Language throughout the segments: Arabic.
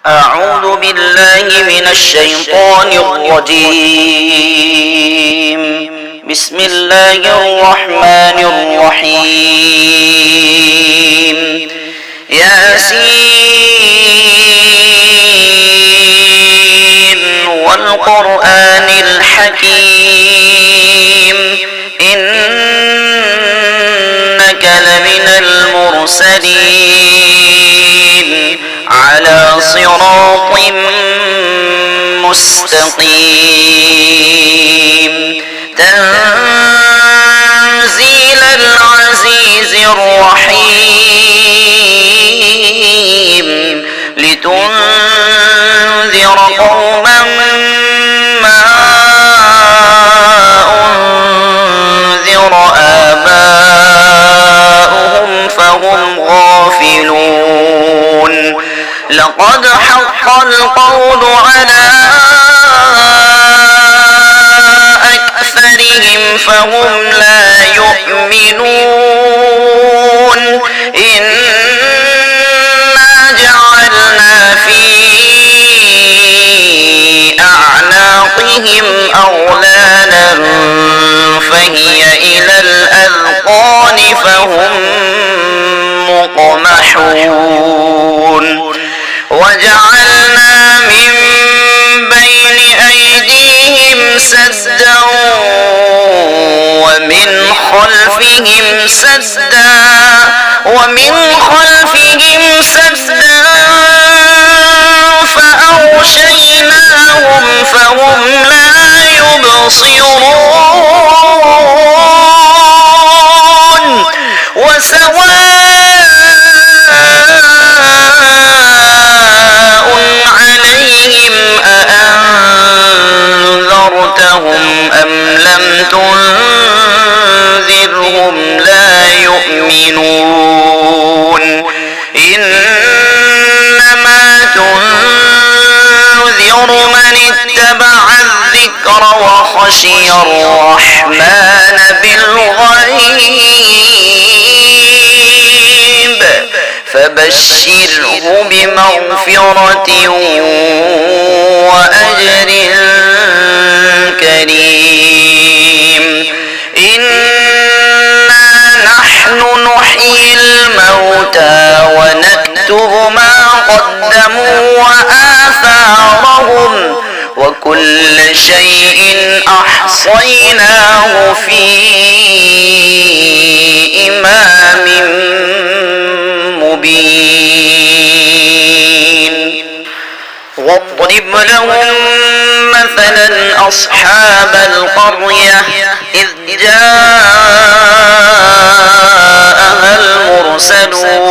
أعوذ بالله من الشيطان الرجيم. بسم الله الرحمن الرحيم. ياسين والقرآن الحكيم إنك لمن المرسلين على صراط مستقيم تنزيل العزيز الرحيم لتنذر قوما ما أنذر آباؤهم فهم غافلون لقد حق القول على أكثرهم فهم لا يؤمنون إنا جعلنا في أعناقهم أغلالا فهي إلى الأذقان فهم مقمحون وجعلنا من بين أيديهم سدا ومن خلفهم سدا فأغشيناهم فهم لا يبصرون وسواء عليهم أأنذرتهم أم لم تنذرهم لا يؤمنون إنما تنذر من اتبع الذكر وخشي الرحمن بالغيب فبشره بمغفرة وأجر كريم إنا نحن نحيي الموتى ونكتب ما قدموا وآثارهم وكل شيء أحصيناه في إمام مبين واضرب لهم مثلا أصحاب القرية إذ جاءها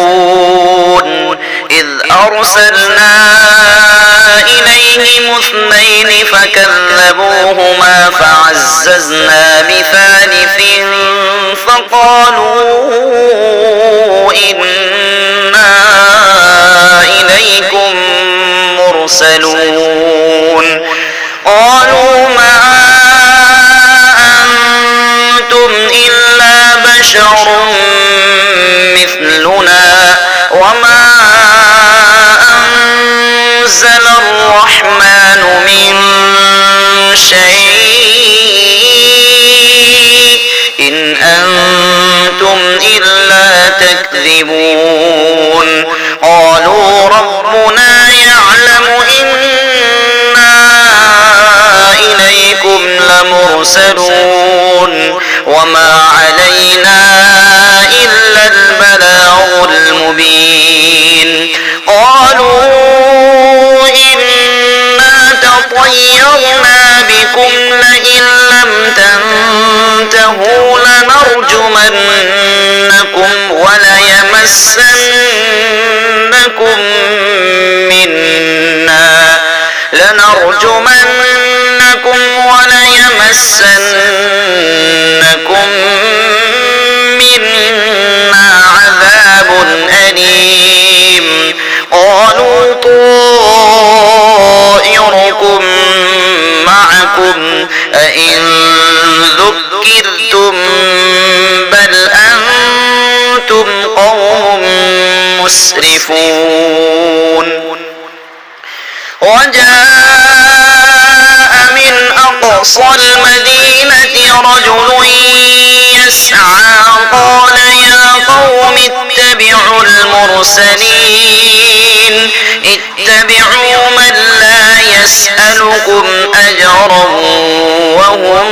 المرسلون إذ أرسلنا إليهم اثنين فكذبوهما فعززنا بثالث فقالوا إنا إليكم مرسلون قالوا ما أنتم إلا بشر مثلنا وما أنزل الرحمن من شيء إن أنتم إلا تكذبون قالوا ربنا يعلم إنا إليكم لمرسلون وما علينا إلا البلاغ المبين قالوا إنا تطيرنا بكم لئن لم تنتهوا لنرجمنكم وليمسنكم منا عذاب أليم قالوا طائركم معكم أئن ذكرتم بل أنتم قوم مسرفون وجاء من أقصى المدينة رجل يسعى قال يا قوم اتبعوا المرسلين اتبعوا من لا يسألكم أجرا وهم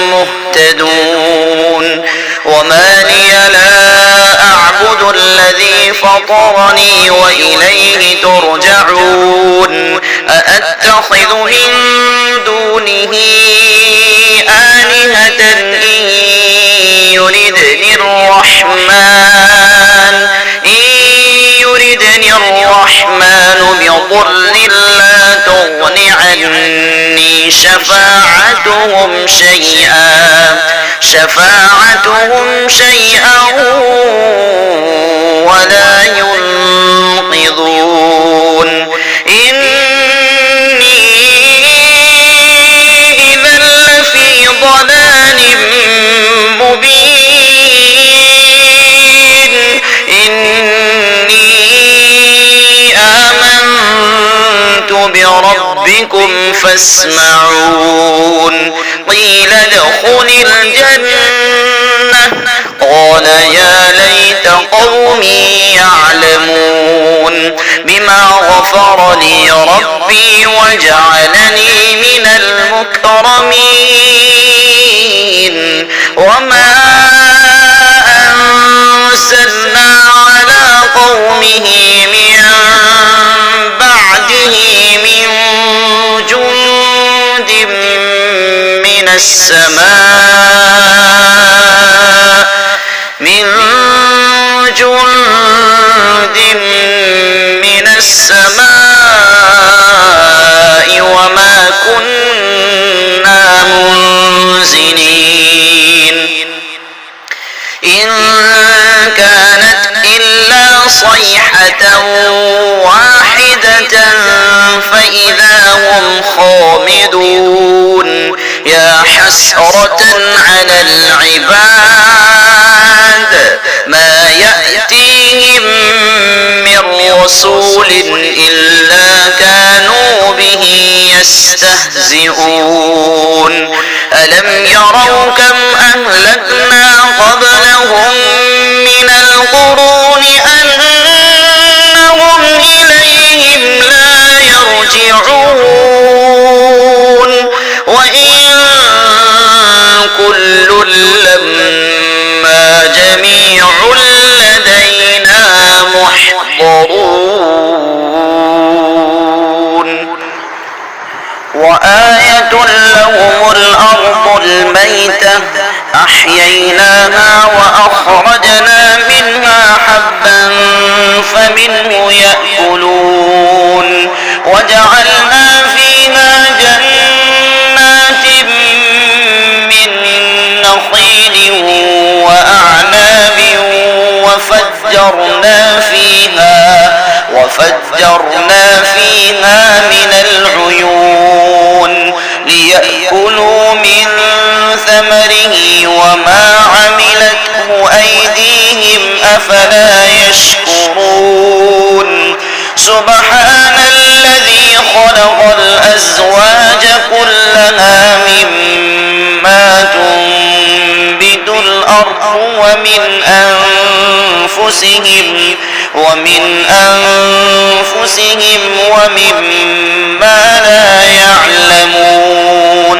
مهتدون وما لي لا أعبد الذي فطرني وإليه ترجعون أأتخذ من دونه آلهة إن يردني الرحمن بضر لا تغن عني شفاعتهم شيئا ولا ينقذون إني إذا لفي ضلال مبين إني آمنت بربكم فاسمعون قيل ادخل الجنة قال يا ليت قومي يعلمون بما غفر لي ربي وجعلني من المكرمين وما أرسلنا على قومه من بعده من جند من السماء وما كنا منزلين إن كانت إلا صيحة واحدة فإذا هم خامدون يا حسرة على العباد ما يأتيهم من رسول إلا كانوا به يستهزئون ألم يروا كم أهلكنا قبلهم من القرون أنهم إليهم لا يرجعون وإن كل لما جميع لدينا محضرون وآية لهم الأرض الميتة أحييناها وأخرجنا منها حبا فمنه يأكلون وجعلنا فيها جنات من نخيل وأعناب وفجرنا فيها من العيون ليأكلوا من ثمره وما عملته أيديهم أفلا يشكرون سبحان الذي خلق الأزواج كلها مما تنبت الأرض ومن أنفسهم ومما لا يعلمون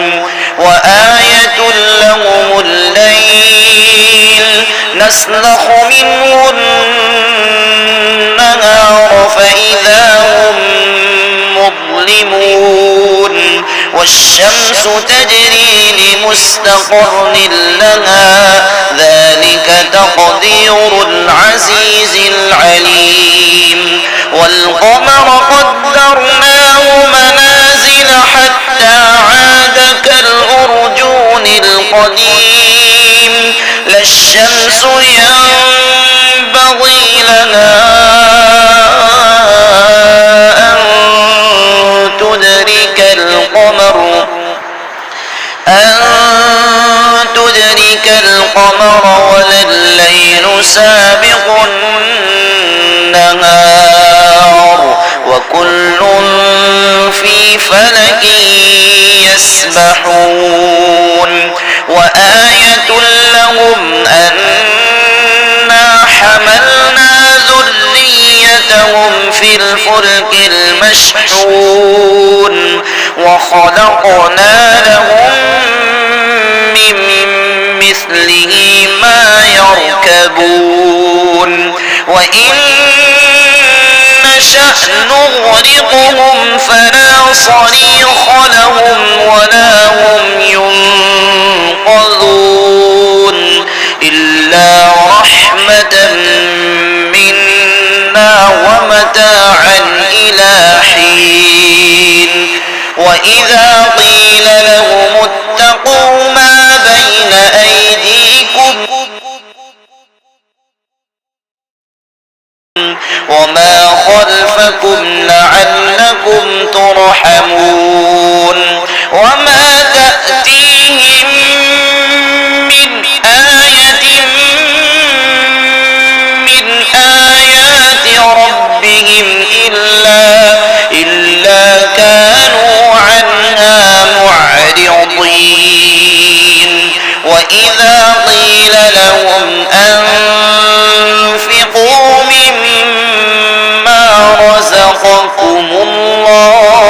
وآية لهم الليل نسلخ منه النهار فإذا هم مظلمون والشمس تجري لمستقر لها ذلك تقدير العزيز العليم والقمر قدرناه منازل حتى عاد كالأرجون القديم لا الشمس ينبغي لها أن تدرك القمر ولا الليل سابق النهار وكل يسبحون وآية لهم أنا حملنا ذريتهم في الفلك المشحون وخلقنا لهم من مثله ما يركبون وإن نشأ نغرقهم فلا صريخ لهم ولا هم ينقذون إلا رحمة منا ومتاعا إلى حين وإذا قيل لهم اتقوا ما بين أيديكم وما خلفكم لعلكم ترحمون وما تأتيهم من آية من آيات ربهم إلا كانوا عنها معرضين وإذا قيل لهم أنفقوا مما رزقكم الله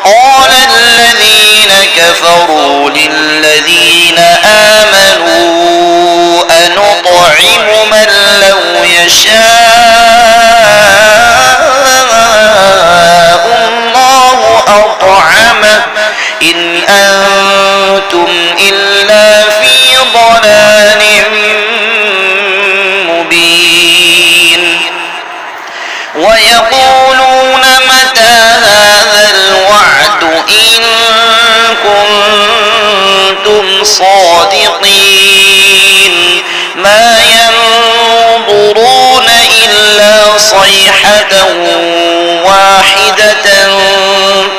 قال الذين كفروا للذين آمنوا أنطعم من لو يشاء الله أطعمه إن أنتم إلا في ضلال مبين ويقولون متى هذا الوعد إن كنتم صادقين ما ينظرون إلا صيحة واحدة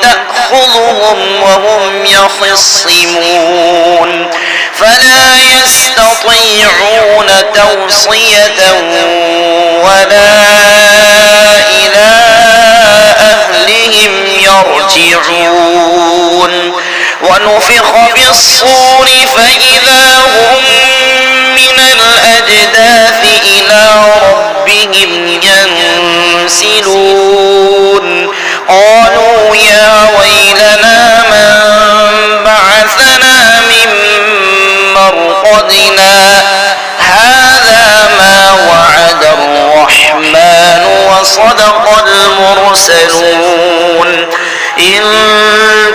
تأخذهم وهم يخصمون فلا يستطيعون توصية ولا إلى أهلهم يرجعون ونفخ بالصور فإذا هم من الأجداث إلى ربهم ينسلون قالوا يا ويلنا من بعثنا من مرقدنا هذا ما وعد الرحمن وصدق المرسلون إن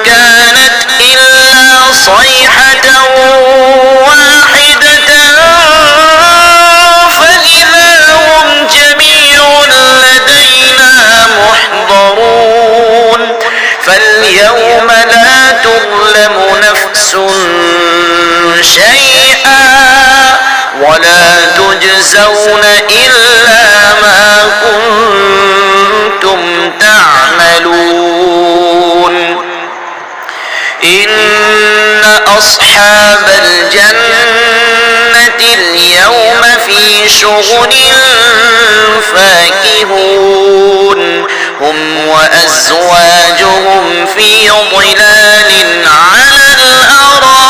كانت إلا صيحة واحدة فإذا هم جميع لدينا محضرون فاليوم لا تظلم نفس شيئا ولا تجزون إلا ما كنتم تعملون إن أصحاب الجنة اليوم في شغل فاكهون هم وأزواجهم في ظلال على الأرائك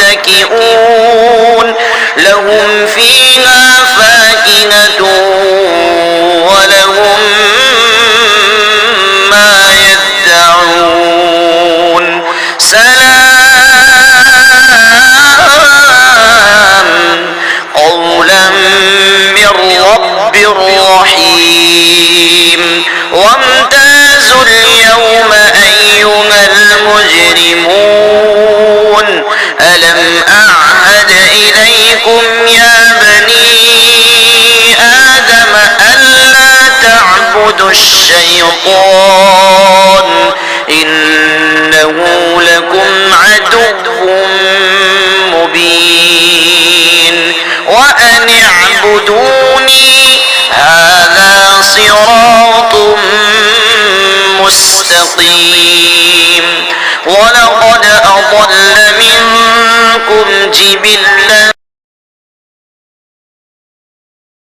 متكئون لهم فيها فاكهة ولهم ما يدعون سلام قولا من رب رحيم وامتازوا اليوم أيها المجرمون ألم أعهد إليكم يا بني آدم ألا تعبدوا الشيطان إنه لكم عدو مبين وأن اعبدوني هذا صراط